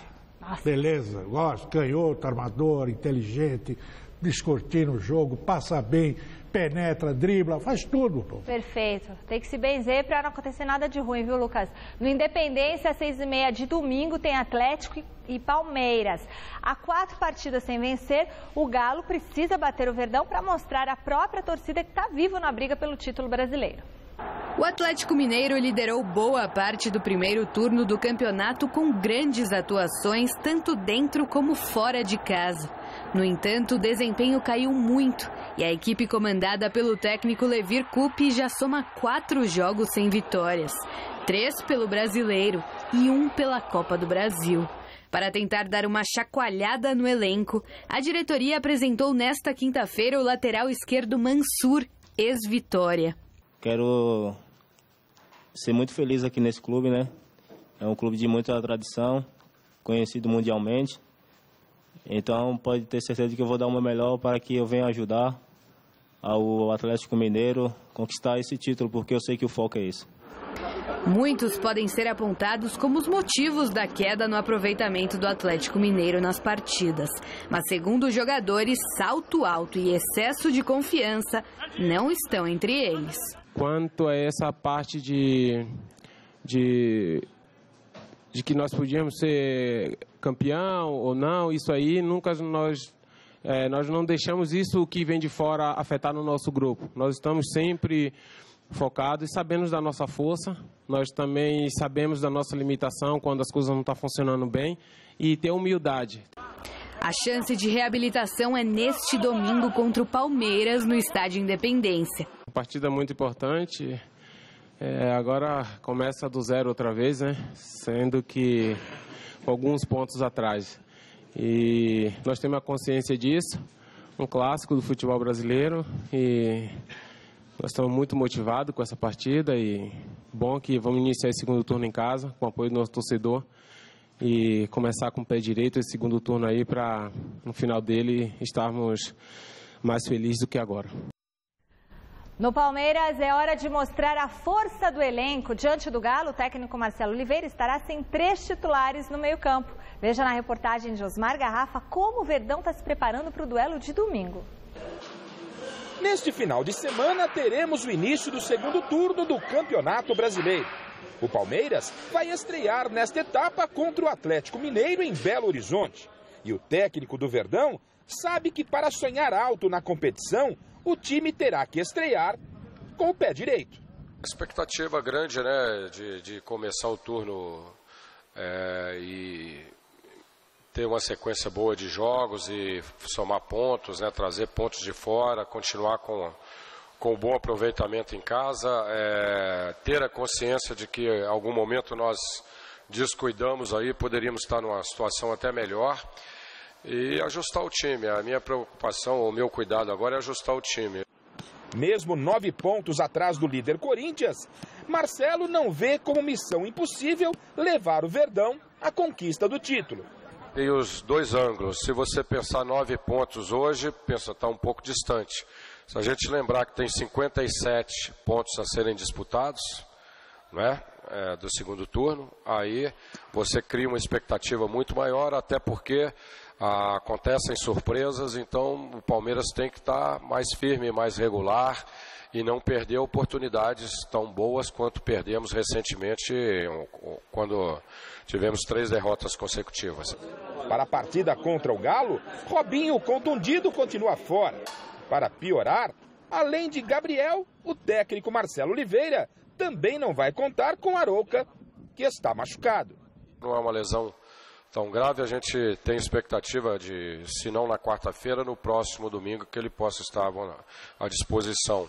beleza, gosto, canhoto, armador, inteligente, descortina o jogo, passa bem, penetra, dribla, faz tudo. Pô.
Perfeito. Tem que se benzer para não acontecer nada de ruim, viu, Lucas? No Independência, às 6h30 de domingo, tem Atlético e Palmeiras. Há 4 partidas sem vencer, o Galo precisa bater o Verdão para mostrar à própria torcida que está vivo na briga pelo título brasileiro.
O Atlético Mineiro liderou boa parte do primeiro turno do campeonato com grandes atuações, tanto dentro como fora de casa. No entanto, o desempenho caiu muito e a equipe comandada pelo técnico Levir Coupe já soma 4 jogos sem vitórias, 3 pelo Brasileiro e 1 pela Copa do Brasil. Para tentar dar uma chacoalhada no elenco, a diretoria apresentou nesta quinta-feira o lateral esquerdo Mansur, ex-Vitória.
Quero ser muito feliz aqui nesse clube, né? É um clube de muita tradição, conhecido mundialmente. Então pode ter certeza de que eu vou dar o meu melhor para que eu venha ajudar ao Atlético Mineiro conquistar esse título, porque eu sei que o foco é esse.
Muitos podem ser apontados como os motivos da queda no aproveitamento do Atlético Mineiro nas partidas. Mas, segundo os jogadores, salto alto e excesso de confiança não estão entre eles.
Quanto a essa parte de que nós podíamos ser campeão ou não, isso aí nunca nós não deixamos isso que vem de fora afetar no nosso grupo. Nós estamos sempre focados e sabemos da nossa força, nós também sabemos da nossa limitação quando as coisas não estão funcionando bem, e ter humildade.
A chance de reabilitação é neste domingo contra o Palmeiras no Estádio Independência.
Uma partida muito importante, agora começa do zero outra vez, né? Sendo que com alguns pontos atrás. E nós temos a consciência disso, um clássico do futebol brasileiro, e nós estamos muito motivados com essa partida, e bom que vamos iniciar esse segundo turno em casa, com o apoio do nosso torcedor, e começar com o pé direito esse segundo turno aí para, no final dele, estarmos mais felizes do que agora.
No Palmeiras, é hora de mostrar a força do elenco. Diante do Galo, o técnico Marcelo Oliveira estará sem 3 titulares no meio-campo. Veja na reportagem de Osmar Garrafa como o Verdão está se preparando para o duelo de domingo.
Neste final de semana, teremos o início do segundo turno do Campeonato Brasileiro. O Palmeiras vai estrear nesta etapa contra o Atlético Mineiro em Belo Horizonte. E o técnico do Verdão sabe que para sonhar alto na competição, o time terá que estrear com o pé direito.
Expectativa grande, né, de começar o turno e ter uma sequência boa de jogos e somar pontos, né, trazer pontos de fora, continuar com um bom aproveitamento em casa, ter a consciência de que em algum momento nós descuidamos aí, poderíamos estar numa situação até melhor. e ajustar o time. A minha preocupação, o meu cuidado agora é ajustar o time.
Mesmo 9 pontos atrás do líder Corinthians, Marcelo não vê como missão impossível levar o Verdão à conquista do título.
Tem os dois ângulos. Se você pensar 9 pontos hoje, está um pouco distante. Se a gente lembrar que tem 57 pontos a serem disputados, né, do segundo turno, aí você cria uma expectativa muito maior, até porque acontecem surpresas, então o Palmeiras tem que estar mais firme, mais regular e não perder oportunidades tão boas quanto perdemos recentemente quando tivemos 3 derrotas consecutivas.
Para a partida contra o Galo, Robinho, contundido, continua fora. Para piorar, além de Gabriel, o técnico Marcelo Oliveira também não vai contar com Arouca, que está machucado.
Não é uma lesão tão grave, a gente tem expectativa de, se não na quarta-feira, no próximo domingo, que ele possa estar à disposição.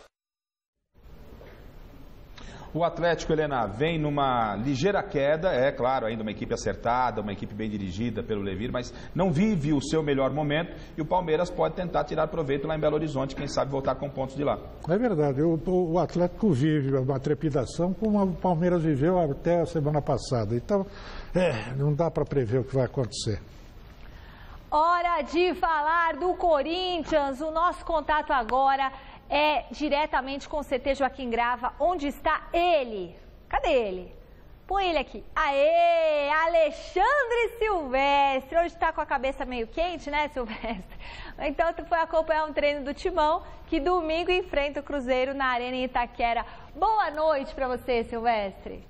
O Atlético, Helena, vem numa ligeira queda, é claro, ainda uma equipe acertada, uma equipe bem dirigida pelo Levir, mas não vive o seu melhor momento e o Palmeiras pode tentar tirar proveito lá em Belo Horizonte, quem sabe voltar com pontos de lá.
É verdade, o Atlético vive uma trepidação como o Palmeiras viveu até a semana passada, então não dá para prever o que vai acontecer.
Hora de falar do Corinthians, o nosso contato agora é diretamente com o CT Joaquim Grava. Onde está ele? Cadê ele? Põe ele aqui. Aê! Alexandre Silvestre. Hoje está com a cabeça meio quente, né, Silvestre? Então, tu foi acompanhar um treino do Timão, que domingo enfrenta o Cruzeiro na Arena em Itaquera. Boa noite para você, Silvestre.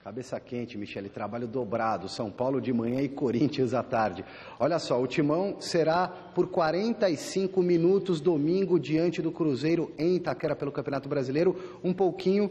Cabeça quente, Michele, trabalho dobrado, São Paulo de manhã e Corinthians à tarde. Olha só, o Timão será por 45 minutos domingo diante do Cruzeiro em Itaquera pelo Campeonato Brasileiro, um pouquinho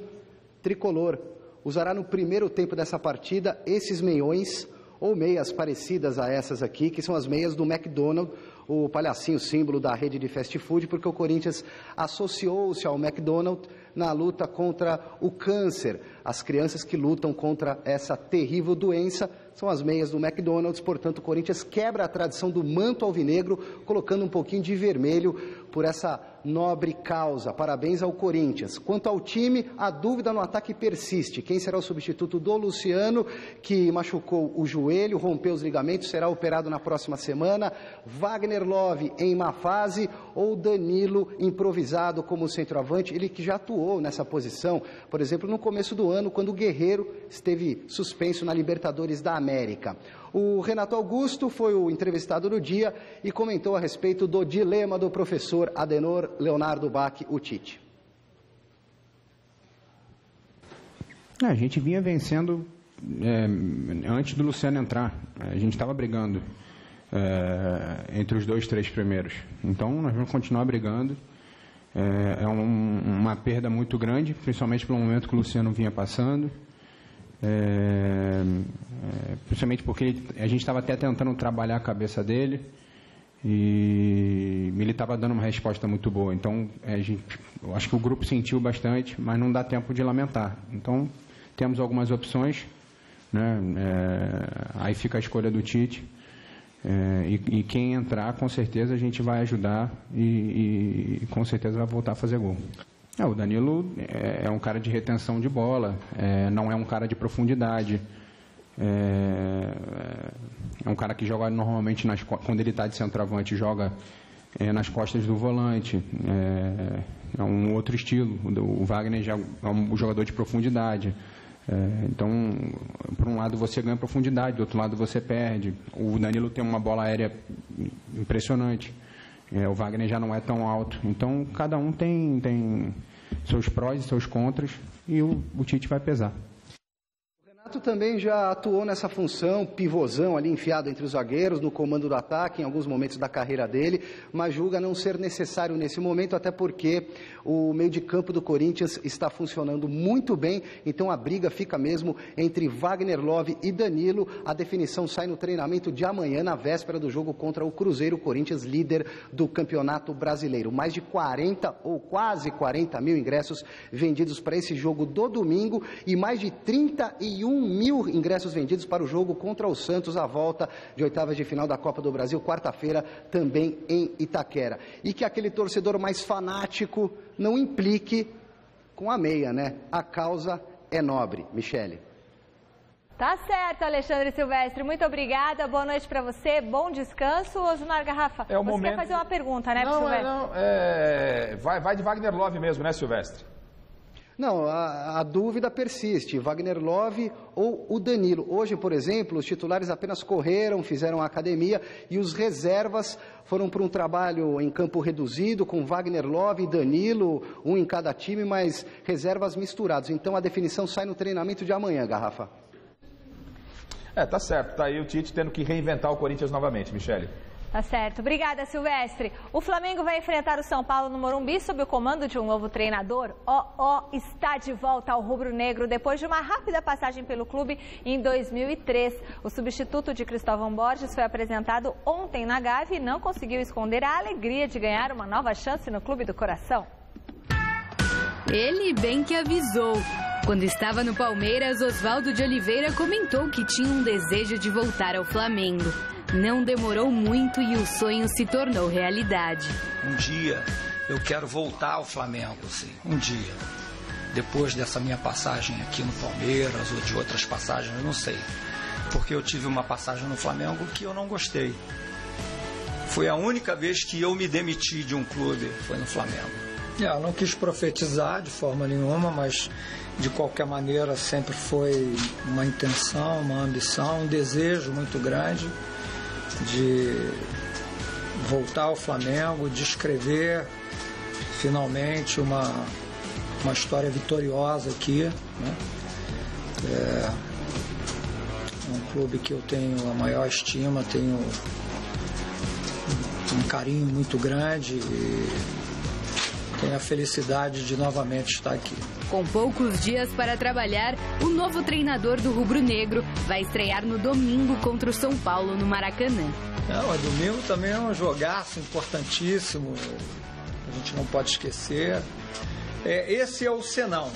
tricolor. Usará no primeiro tempo dessa partida esses meiões ou meias parecidas a essas aqui, que são as meias do McDonald's, o palhacinho símbolo da rede de fast food, porque o Corinthians associou-se ao McDonald's na luta contra o câncer. As crianças que lutam contra essa terrível doença são as meias do McDonald's, portanto o Corinthians quebra a tradição do manto alvinegro, colocando um pouquinho de vermelho por essa nobre causa. Parabéns ao Corinthians. Quanto ao time, a dúvida no ataque persiste. Quem será o substituto do Luciano, que machucou o joelho, rompeu os ligamentos, será operado na próxima semana? Wagner Love em má fase ou Danilo improvisado como centroavante? Ele que já atuou nessa posição, por exemplo, no começo do ano, quando o Guerreiro esteve suspenso na Libertadores da América. O Renato Augusto foi o entrevistado do dia e comentou a respeito do dilema do professor Adenor Leonardo Bach, o Tite.
A gente vinha vencendo antes do Luciano entrar. A gente estava brigando entre os 2, 3 primeiros. Então, nós vamos continuar brigando. É uma perda muito grande, principalmente pelo momento que o Luciano vinha passando. Principalmente porque a gente estava até tentando trabalhar a cabeça dele e ele estava dando uma resposta muito boa. Então, eu acho que o grupo sentiu bastante, mas não dá tempo de lamentar. Então, temos algumas opções, né? Aí fica a escolha do Tite. E quem entrar, com certeza a gente vai ajudar e com certeza vai voltar a fazer gol. O Danilo é um cara de retenção de bola, não é um cara de profundidade, é um cara que joga normalmente, quando ele está de centroavante, joga nas costas do volante, é um outro estilo. O Wagner já é um jogador de profundidade. Então, por um lado você ganha profundidade, do outro lado você perde. O Danilo tem uma bola aérea impressionante. O Wagner já não é tão alto. Então, cada um tem seus prós e seus contras e o Tite vai pesar.
O Renato também já atuou nessa função, pivôzão ali enfiado entre os zagueiros, no comando do ataque, em alguns momentos da carreira dele, mas julga não ser necessário nesse momento, até porque o meio de campo do Corinthians está funcionando muito bem, então a briga fica mesmo entre Wagner Love e Danilo. A definição sai no treinamento de amanhã, na véspera do jogo contra o Cruzeiro, Corinthians líder do Campeonato Brasileiro. Mais de 40 ou quase 40 mil ingressos vendidos para esse jogo do domingo e mais de 31 1.000 ingressos vendidos para o jogo contra o Santos, a volta de oitavas de final da Copa do Brasil, quarta-feira, também em Itaquera. E que aquele torcedor mais fanático não implique com a meia, né? A causa é nobre. Michele.
Tá certo, Alexandre Silvestre. Muito obrigada. Boa noite para você. Bom descanso. Osmar Garrafa, você quer fazer uma pergunta, né, Silvestre?
Vai de Wagner Love mesmo, né, Silvestre?
Não, a dúvida persiste, Wagner Love ou o Danilo. Hoje, por exemplo, os titulares apenas correram, fizeram a academia e os reservas foram para um trabalho em campo reduzido, com Wagner Love e Danilo, um em cada time, mas reservas misturados. Então a definição sai no treinamento de amanhã, Garrafa.
Tá certo, tá aí o Tite tendo que reinventar o Corinthians novamente, Michele.
Tá certo. Obrigada, Silvestre. O Flamengo vai enfrentar o São Paulo no Morumbi sob o comando de um novo treinador. Está de volta ao rubro-negro depois de uma rápida passagem pelo clube em 2003. O substituto de Cristóvão Borges foi apresentado ontem na Gávea e não conseguiu esconder a alegria de ganhar uma nova chance no clube do coração.
Ele bem que avisou. Quando estava no Palmeiras, Oswaldo de Oliveira comentou que tinha um desejo de voltar ao Flamengo. Não demorou muito e o sonho se tornou realidade.
Um dia eu quero voltar ao Flamengo, sim. Um dia. Depois dessa minha passagem aqui no Palmeiras ou de outras passagens, eu não sei. Porque eu tive uma passagem no Flamengo que eu não gostei. Foi a única vez que eu me demiti de um clube, foi no Flamengo. Eu não quis profetizar de forma nenhuma, mas de qualquer maneira sempre foi uma intenção, uma ambição, um desejo muito grande de voltar ao Flamengo, de escrever finalmente uma história vitoriosa aqui, né? É um clube que eu tenho a maior estima, tenho um carinho muito grande e tenho a felicidade de novamente estar aqui.
Com poucos dias para trabalhar, o novo treinador do rubro-negro vai estrear no domingo contra o São Paulo no Maracanã.
Domingo também é um jogaço importantíssimo, a gente não pode esquecer. Esse é o senão,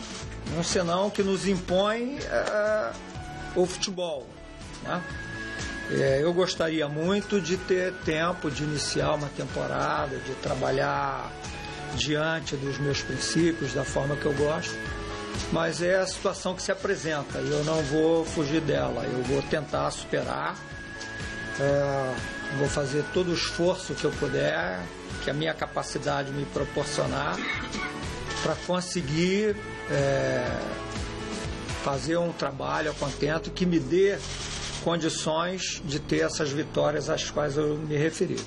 um senão que nos impõe o futebol, né? Eu gostaria muito de ter tempo de iniciar uma temporada, de trabalhar diante dos meus princípios, da forma que eu gosto, mas é a situação que se apresenta e eu não vou fugir dela, eu vou tentar superar, vou fazer todo o esforço que eu puder, que a minha capacidade me proporcionar, para conseguir fazer um trabalho a contento que me dê condições de ter essas vitórias às quais eu me referi.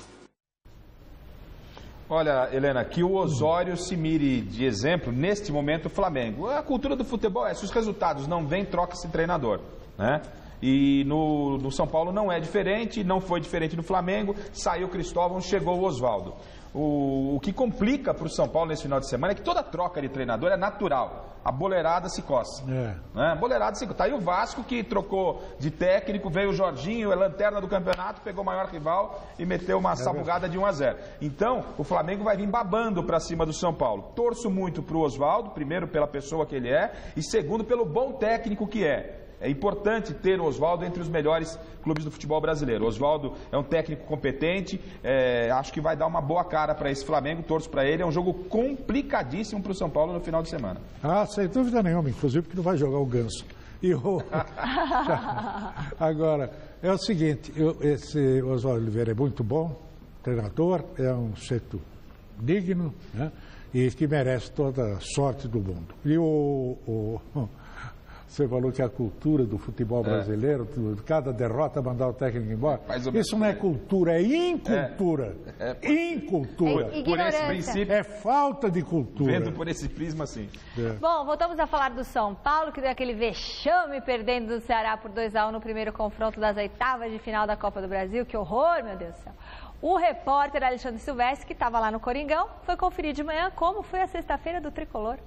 Olha, Helena, que o Osório se mire de exemplo, neste momento, o Flamengo. A cultura do futebol é, se os resultados não vêm, troca-se treinador, né? E no São Paulo não é diferente, não foi diferente no Flamengo, saiu o Cristóvão, chegou o Oswaldo. O que complica para o São Paulo nesse final de semana é que toda troca de treinador é natural. A boleirada se coça. Né? A boleirada se coça. Tá aí o Vasco que trocou de técnico, veio o Jorginho, é lanterna do campeonato, pegou o maior rival e meteu uma sabugada de 1-0. Então, o Flamengo vai vir babando para cima do São Paulo. Torço muito para o Oswaldo, primeiro pela pessoa que ele é e segundo pelo bom técnico que é. É importante ter o Oswaldo entre os melhores clubes do futebol brasileiro. O Oswaldo é um técnico competente, acho que vai dar uma boa cara para esse Flamengo, torço para ele. É um jogo complicadíssimo para o São Paulo no final de semana.
Sem dúvida nenhuma, inclusive porque não vai jogar o Ganso. Agora, é o seguinte, esse Oswaldo Oliveira é muito bom, treinador, é um sujeito digno, né? E que merece toda a sorte do mundo. E você falou que a cultura do futebol brasileiro, cada derrota mandar o técnico embora. Isso não é cultura, é incultura. Incultura.
Por esse
princípio.
É falta de cultura.
Vendo por esse prisma, sim.
Bom, voltamos a falar do São Paulo, que deu aquele vexame perdendo do Ceará por 2-1 no primeiro confronto das oitavas de final da Copa do Brasil. Que horror, meu Deus do céu. O repórter Alexandre Silvestre, que estava lá no Coringão, foi conferir de manhã como foi a sexta-feira do Tricolor.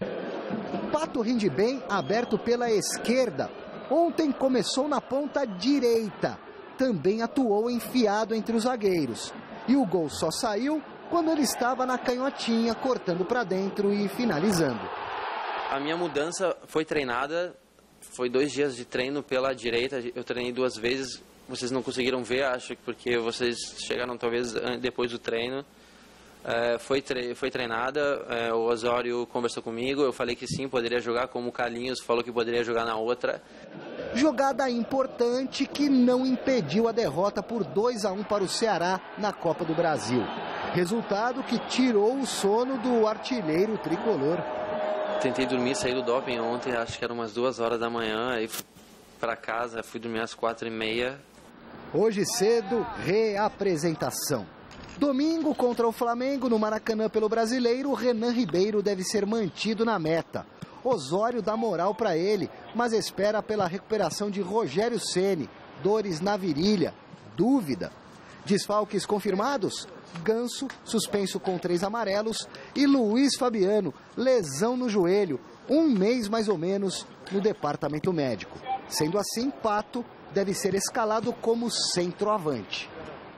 O Pato rende bem, aberto pela esquerda. Ontem começou na ponta direita. Também atuou enfiado entre os zagueiros. E o gol só saiu quando ele estava na canhotinha, cortando para dentro e finalizando.
A minha mudança foi treinada,
foi 2 dias de treino pela direita, eu treinei 2 vezes, vocês não conseguiram ver, acho, porque vocês chegaram talvez depois do treino. Foi treinada, o Osório conversou comigo, eu falei que sim, poderia jogar, como o Carlinhos falou que poderia jogar na outra.
Jogada importante que não impediu a derrota por 2-1 para o Ceará na Copa do Brasil. Resultado que tirou o sono do artilheiro tricolor.
Tentei dormir, saí do doping ontem, acho que era umas 2 horas da manhã, aí fui para casa, fui dormir às 4h30.
Hoje cedo, reapresentação. Domingo contra o Flamengo no Maracanã pelo Brasileiro, Renan Ribeiro deve ser mantido na meta. Osório dá moral para ele, mas espera pela recuperação de Rogério Ceni. Dores na virilha, dúvida. Desfalques confirmados? Ganso, suspenso com 3 amarelos, e Luiz Fabiano, lesão no joelho, 1 mês mais ou menos no departamento médico. Sendo assim, Pato deve ser escalado como centroavante.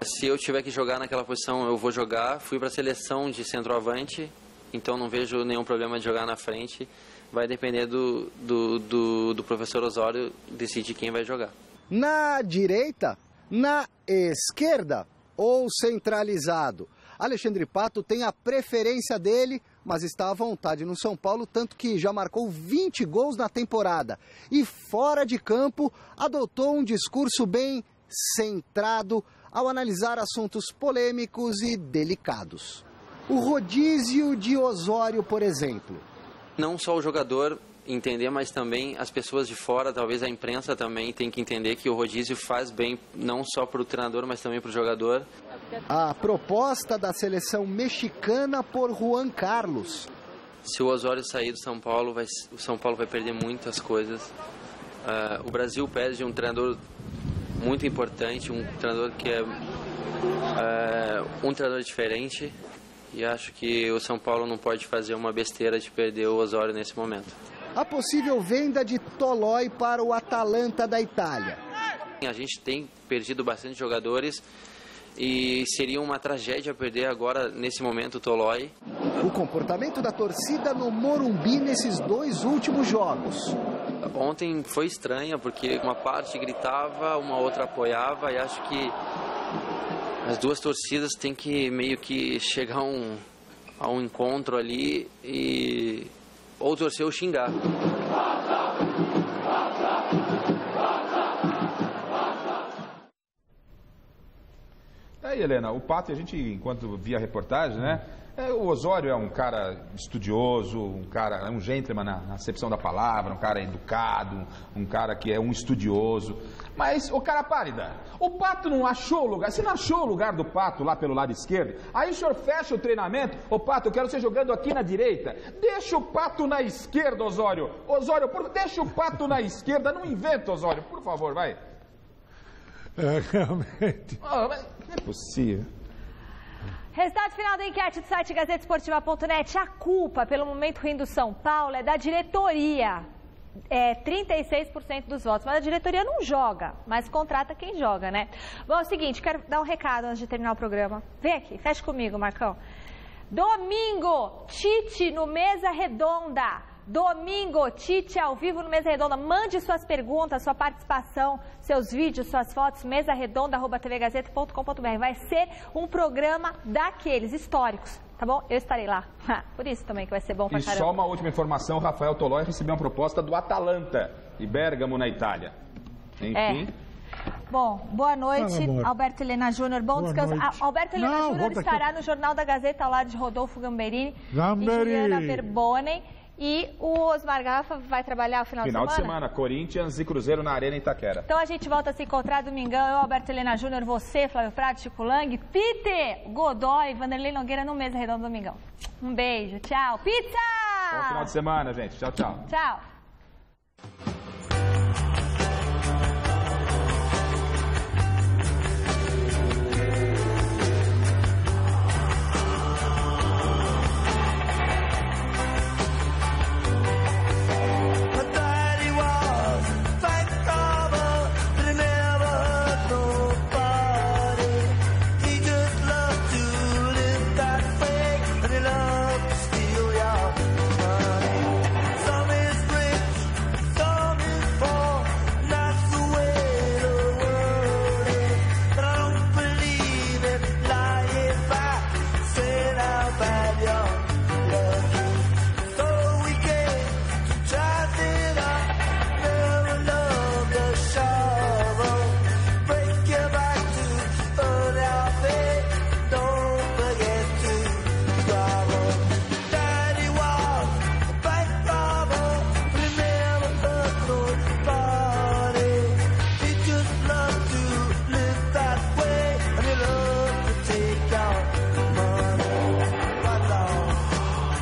Se eu tiver que jogar naquela posição, eu vou jogar. Fui para a seleção de centroavante, então não vejo nenhum problema de jogar na frente. Vai depender do professor Osório decidir quem vai jogar.
Na direita, na esquerda ou centralizado? Alexandre Pato tem a preferência dele, mas está à vontade no São Paulo, tanto que já marcou 20 gols na temporada. E fora de campo, adotou um discurso bem centrado ao analisar assuntos polêmicos e delicados. O rodízio de Osório, por exemplo.
Não só o jogador entender, mas também as pessoas de fora, talvez a imprensa também tem que entender que o rodízio faz bem não só para o treinador, mas também para o jogador.
A proposta da seleção mexicana por Juan Carlos.
Se o Osório sair do São Paulo, o São Paulo vai perder muitas coisas. O Brasil perde um treinador muito importante, um treinador que é um treinador diferente, e acho que o São Paulo não pode fazer uma besteira de perder o Osório nesse momento.
A possível venda de Tolói para o Atalanta da Itália.
A gente tem perdido bastante jogadores e seria uma tragédia perder agora, nesse momento, o Tolói.
O comportamento da torcida no Morumbi nesses 2 últimos jogos.
Ontem foi estranha, porque uma parte gritava, uma outra apoiava, e acho que as 2 torcidas têm que meio que chegar a um encontro ali e ou torcer ou xingar.
Aí, Helena, o Pato, a gente, enquanto via a reportagem, né? O Osório é um cara estudioso, um gentleman na acepção da palavra, um cara educado, um cara que é um estudioso. Mas, ô cara pálida, o Pato não achou o lugar, você não achou o lugar do Pato lá pelo lado esquerdo? Aí o senhor fecha o treinamento, ô Pato, eu quero você jogando aqui na direita. Deixa o Pato na esquerda, Osório. Osório, deixa o Pato na esquerda, não inventa, Osório, por favor, vai.
Realmente.
Não é possível.
Resultado final da enquete do site gazetesportiva.net. A culpa pelo momento ruim do São Paulo é da diretoria. 36% dos votos. Mas a diretoria não joga, mas contrata quem joga, né? Bom, é o seguinte, quero dar um recado antes de terminar o programa. Vem aqui, fecha comigo, Marcão. Domingo, Tite no Mesa Redonda. Domingo, Tite ao vivo no Mesa Redonda. Mande suas perguntas, sua participação, seus vídeos, suas fotos, mesaredonda@tvgazeta.com.br. Vai ser um programa daqueles históricos, tá bom? Eu estarei lá. Por isso também que vai ser bom pra caramba.
E só uma última informação, Rafael Tolói recebeu uma proposta do Atalanta, de Bérgamo, na Itália. Enfim...
Bom, boa noite, Alberto Helena Júnior. Bom descanso. Alberto Helena Júnior estará no Jornal da Gazeta ao lado de Rodolfo Gamberini e Juliana Verbonen. E o Osmar Garrafa vai trabalhar o final de semana?
Corinthians e Cruzeiro na Arena Itaquera.
Então a gente volta a se encontrar domingão. Eu, Alberto Helena Júnior, você, Flávio Prado, Chico Lang, Peter Godoy, Vanderlei Nogueira no Mesa Redonda domingão. Um beijo, tchau. Pizza!
Bom final de semana, gente. Tchau, tchau.
Tchau.